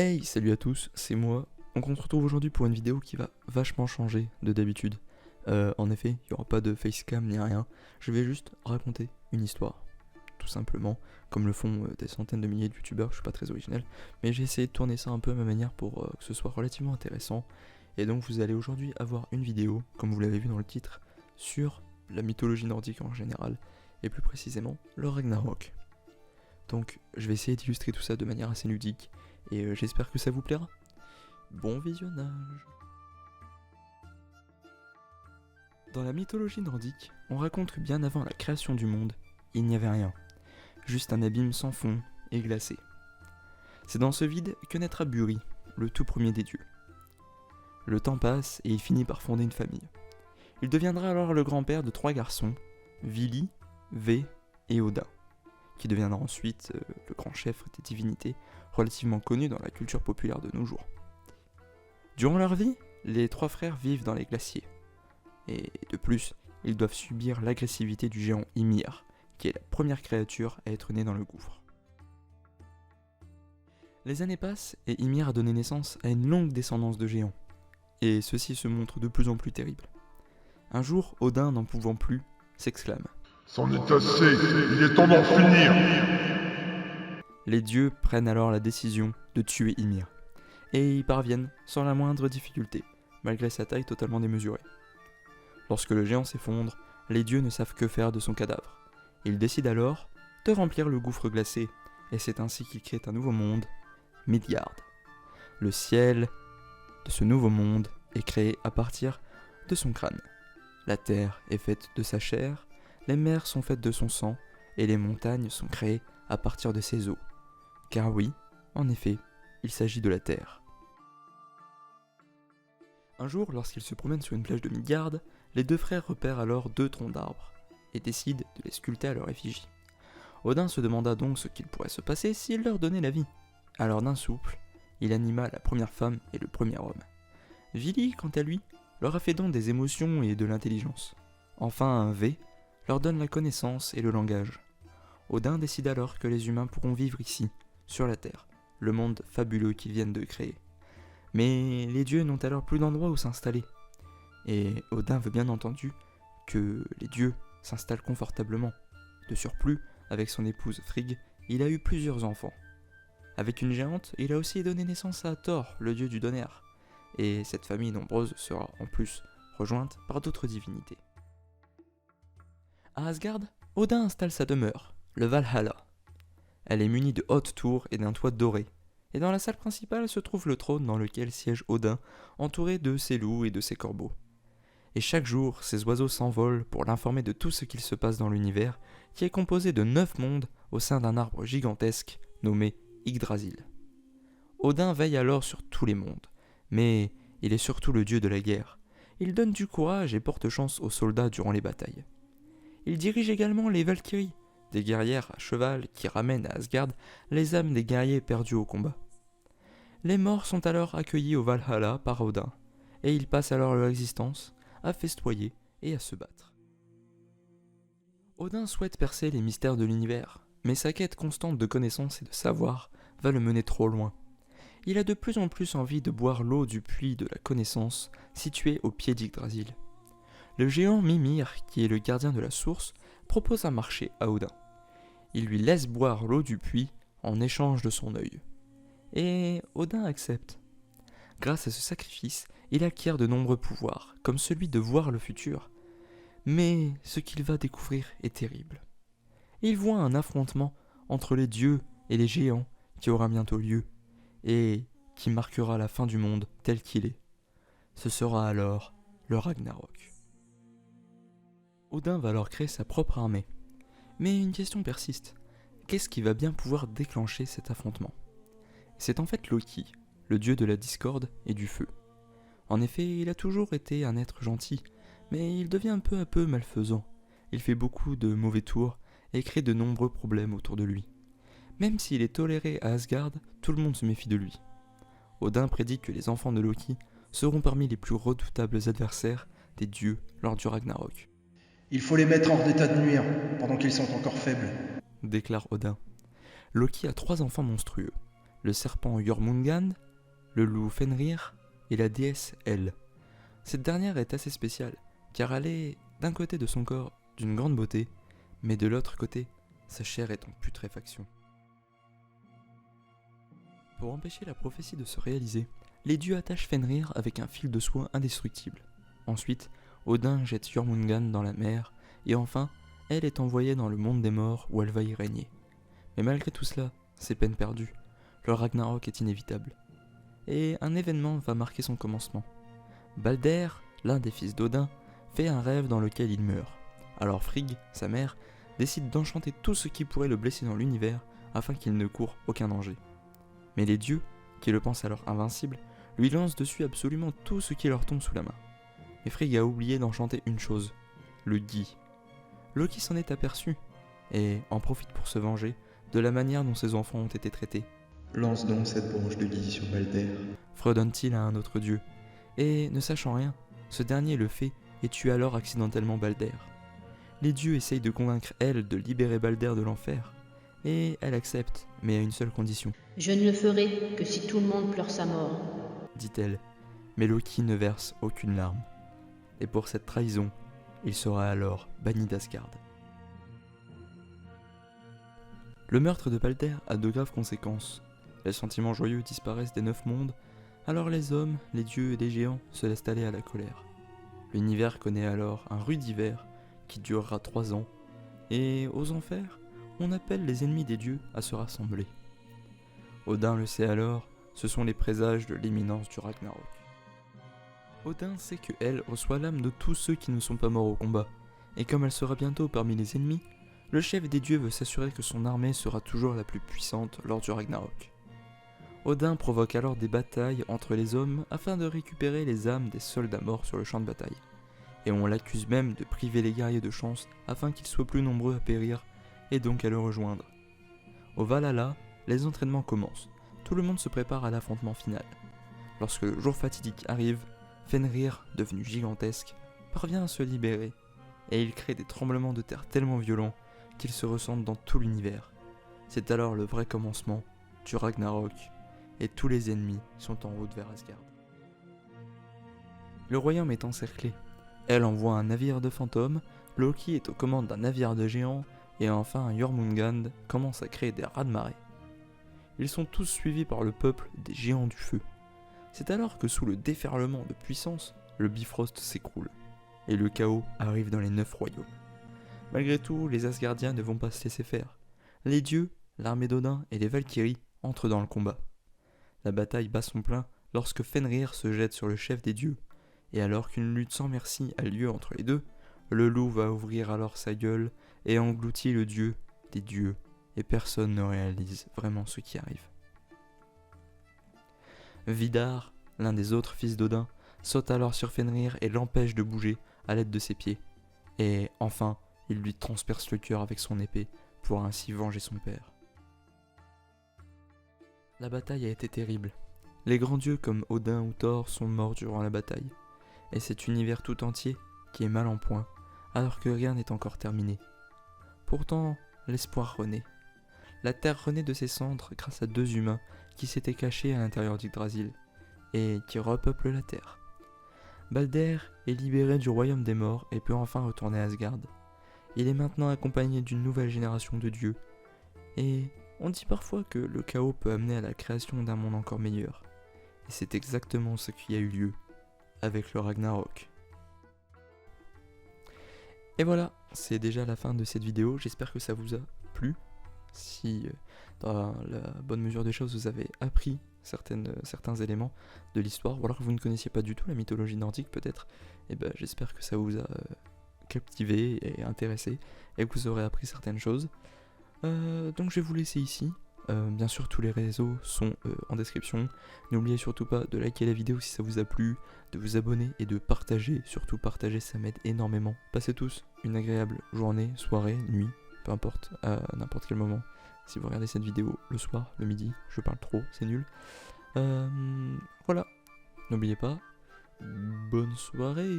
Hey, salut à tous, c'est moi. On se retrouve aujourd'hui pour une vidéo qui va vachement changer de d'habitude. En effet, il n'y aura pas de facecam ni rien. Je vais juste raconter une histoire, tout simplement, comme le font des centaines de milliers de youtubeurs. Je suis pas très original, mais j'ai essayé de tourner ça un peu à ma manière pour que ce soit relativement intéressant. Et donc vous allez aujourd'hui avoir une vidéo, comme vous l'avez vu dans le titre, sur la mythologie nordique en général, et plus précisément le Ragnarok. Donc je vais essayer d'illustrer tout ça de manière assez ludique, et j'espère que ça vous plaira. Bon visionnage. Dans la mythologie nordique, on raconte que bien avant la création du monde, il n'y avait rien, juste un abîme sans fond et glacé. C'est dans ce vide que naîtra Buri, le tout premier des dieux. Le temps passe et il finit par fonder une famille. Il deviendra alors le grand-père de 3 garçons, Vili, Ve et Odin, qui deviendra ensuite le grand chef des divinités, relativement connu dans la culture populaire de nos jours. Durant leur vie, les 3 frères vivent dans les glaciers. Et de plus, ils doivent subir l'agressivité du géant Ymir, qui est la première créature à être née dans le gouffre. Les années passent et Ymir a donné naissance à une longue descendance de géants. Et ceux-ci se montrent de plus en plus terribles. Un jour, Odin, n'en pouvant plus, s'exclame « C'en est assez, il est temps d'en finir !» Les dieux prennent alors la décision de tuer Ymir. Et y parviennent sans la moindre difficulté, malgré sa taille totalement démesurée. Lorsque le géant s'effondre, les dieux ne savent que faire de son cadavre. Ils décident alors de remplir le gouffre glacé, et c'est ainsi qu'ils créent un nouveau monde, Midgard. Le ciel de ce nouveau monde est créé à partir de son crâne. La terre est faite de sa chair, les mers sont faites de son sang, et les montagnes sont créées à partir de ses eaux. Car oui, en effet, il s'agit de la terre. Un jour, lorsqu'ils se promènent sur une plage de Midgard, les 2 frères repèrent alors 2 troncs d'arbres, et décident de les sculpter à leur effigie. Odin se demanda donc ce qu'il pourrait se passer s'il leur donnait la vie. Alors d'un souffle, il anima la première femme et le premier homme. Vili, quant à lui, leur a fait don des émotions et de l'intelligence. Enfin, un V leur donne la connaissance et le langage. Odin décide alors que les humains pourront vivre ici, sur la Terre, le monde fabuleux qu'ils viennent de créer. Mais les dieux n'ont alors plus d'endroit où s'installer. Et Odin veut bien entendu que les dieux s'installent confortablement. De surplus, avec son épouse Frigg, il a eu plusieurs enfants. Avec une géante, il a aussi donné naissance à Thor, le dieu du tonnerre. Et cette famille nombreuse sera en plus rejointe par d'autres divinités. À Asgard, Odin installe sa demeure, le Valhalla. Elle est munie de hautes tours et d'un toit doré. Et dans la salle principale se trouve le trône dans lequel siège Odin, entouré de ses loups et de ses corbeaux. Et chaque jour, ces oiseaux s'envolent pour l'informer de tout ce qu'il se passe dans l'univers, qui est composé de 9 mondes au sein d'un arbre gigantesque nommé Yggdrasil. Odin veille alors sur tous les mondes, mais il est surtout le dieu de la guerre. Il donne du courage et porte chance aux soldats durant les batailles. Il dirige également les Valkyries, des guerrières à cheval qui ramènent à Asgard les âmes des guerriers perdus au combat. Les morts sont alors accueillis au Valhalla par Odin, et ils passent alors leur existence à festoyer et à se battre. Odin souhaite percer les mystères de l'univers, mais sa quête constante de connaissances et de savoir va le mener trop loin. Il a de plus en plus envie de boire l'eau du puits de la connaissance situé au pied d'Yggdrasil. Le géant Mimir, qui est le gardien de la source, propose un marché à Odin. Il lui laisse boire l'eau du puits en échange de son œil. Et Odin accepte. Grâce à ce sacrifice, il acquiert de nombreux pouvoirs, comme celui de voir le futur. Mais ce qu'il va découvrir est terrible. Il voit un affrontement entre les dieux et les géants qui aura bientôt lieu, et qui marquera la fin du monde tel qu'il est. Ce sera alors le Ragnarok. Odin va alors créer sa propre armée. Mais une question persiste. Qu'est-ce qui va bien pouvoir déclencher cet affrontement ? C'est en fait Loki, le dieu de la discorde et du feu. En effet, il a toujours été un être gentil, mais il devient peu à peu malfaisant. Il fait beaucoup de mauvais tours et crée de nombreux problèmes autour de lui. Même s'il est toléré à Asgard, tout le monde se méfie de lui. Odin prédit que les enfants de Loki seront parmi les plus redoutables adversaires des dieux lors du Ragnarok. Il faut les mettre hors d'état de nuire, pendant qu'ils sont encore faibles. Déclare Odin. Loki a 3 enfants monstrueux. le serpent Jormungand, le loup Fenrir et la déesse Hel. Cette dernière est assez spéciale, car elle est, d'un côté de son corps, d'une grande beauté, mais de l'autre côté, sa chair est en putréfaction. Pour empêcher la prophétie de se réaliser, les dieux attachent Fenrir avec un fil de soie indestructible. Ensuite, Odin jette Jormungand dans la mer, et enfin, elle est envoyée dans le monde des morts où elle va y régner. Mais malgré tout cela, c'est peine perdue. Le Ragnarok est inévitable. Et un événement va marquer son commencement. Balder, l'un des fils d'Odin, fait un rêve dans lequel il meurt. Alors Frigg, sa mère, décide d'enchanter tout ce qui pourrait le blesser dans l'univers afin qu'il ne court aucun danger. Mais les dieux, qui le pensent alors invincible, lui lancent dessus absolument tout ce qui leur tombe sous la main. Mais Frigg a oublié d'enchanter une chose, le gui. Loki s'en est aperçu, et en profite pour se venger de la manière dont ses enfants ont été traités. Lance donc cette branche de gui sur Balder. Fredonne-t-il à un autre dieu, et ne sachant rien, ce dernier le fait et tue alors accidentellement Balder. Les dieux essayent de convaincre elle de libérer Balder de l'enfer, et elle accepte, mais à une seule condition. Je ne le ferai que si tout le monde pleure sa mort, Dit-elle, mais Loki ne verse aucune larme. Et pour cette trahison, il sera alors banni d'Asgard. Le meurtre de Balder a de graves conséquences. Les sentiments joyeux disparaissent des 9 mondes, alors les hommes, les dieux et les géants se laissent aller à la colère. L'univers connaît alors un rude hiver qui durera 3 ans, et aux enfers, on appelle les ennemis des dieux à se rassembler. Odin le sait alors, ce sont les présages de l'imminence du Ragnarok. Odin sait que Hel reçoit l'âme de tous ceux qui ne sont pas morts au combat, et comme elle sera bientôt parmi les ennemis, le chef des dieux veut s'assurer que son armée sera toujours la plus puissante lors du Ragnarok. Odin provoque alors des batailles entre les hommes afin de récupérer les âmes des soldats morts sur le champ de bataille, et on l'accuse même de priver les guerriers de chance afin qu'ils soient plus nombreux à périr, et donc à le rejoindre. Au Valhalla, les entraînements commencent, tout le monde se prépare à l'affrontement final. Lorsque le jour fatidique arrive, Fenrir, devenu gigantesque, parvient à se libérer, et il crée des tremblements de terre tellement violents qu'ils se ressentent dans tout l'univers. C'est alors le vrai commencement du Ragnarok, et tous les ennemis sont en route vers Asgard. Le royaume est encerclé. Elle envoie un navire de fantômes, Loki est aux commandes d'un navire de géants, et enfin Jormungand commence à créer des raz-de-marée. Ils sont tous suivis par le peuple des géants du feu. C'est alors que sous le déferlement de puissance, le Bifrost s'écroule, et le chaos arrive dans les 9 royaumes. Malgré tout, les Asgardiens ne vont pas se laisser faire. Les dieux, l'armée d'Odin et les Valkyries entrent dans le combat. La bataille bat son plein lorsque Fenrir se jette sur le chef des dieux, et alors qu'une lutte sans merci a lieu entre les deux, le loup va ouvrir alors sa gueule et engloutit le dieu des dieux, et personne ne réalise vraiment ce qui arrive. Vidar, l'un des autres fils d'Odin, saute alors sur Fenrir et l'empêche de bouger à l'aide de ses pieds, et enfin, il lui transperce le cœur avec son épée pour ainsi venger son père. La bataille a été terrible. Les grands dieux comme Odin ou Thor sont morts durant la bataille, et cet univers tout entier qui est mal en point, alors que rien n'est encore terminé. Pourtant, l'espoir renaît. La terre renaît de ses cendres grâce à 2 humains qui s'étaient cachés à l'intérieur d'Yggdrasil, et qui repeuplent la terre. Balder est libéré du royaume des morts et peut enfin retourner à Asgard. Il est maintenant accompagné d'une nouvelle génération de dieux, et on dit parfois que le chaos peut amener à la création d'un monde encore meilleur. Et c'est exactement ce qui a eu lieu avec le Ragnarok. Et voilà, c'est déjà la fin de cette vidéo, j'espère que ça vous a plu. Si dans la bonne mesure des choses vous avez appris certains éléments de l'histoire, ou alors que vous ne connaissiez pas du tout la mythologie nordique peut-être, et ben j'espère que ça vous a captivé et intéressé, et que vous aurez appris certaines choses. Donc je vais vous laisser ici. Bien sûr tous les réseaux sont en description. N'oubliez surtout pas de liker la vidéo si ça vous a plu, de vous abonner et de partager. Surtout partager, ça m'aide énormément. Passez tous une agréable journée, soirée, nuit, peu importe, à n'importe quel moment. Si vous regardez cette vidéo le soir, le midi, je parle trop, c'est nul. Voilà, n'oubliez pas, bonne soirée.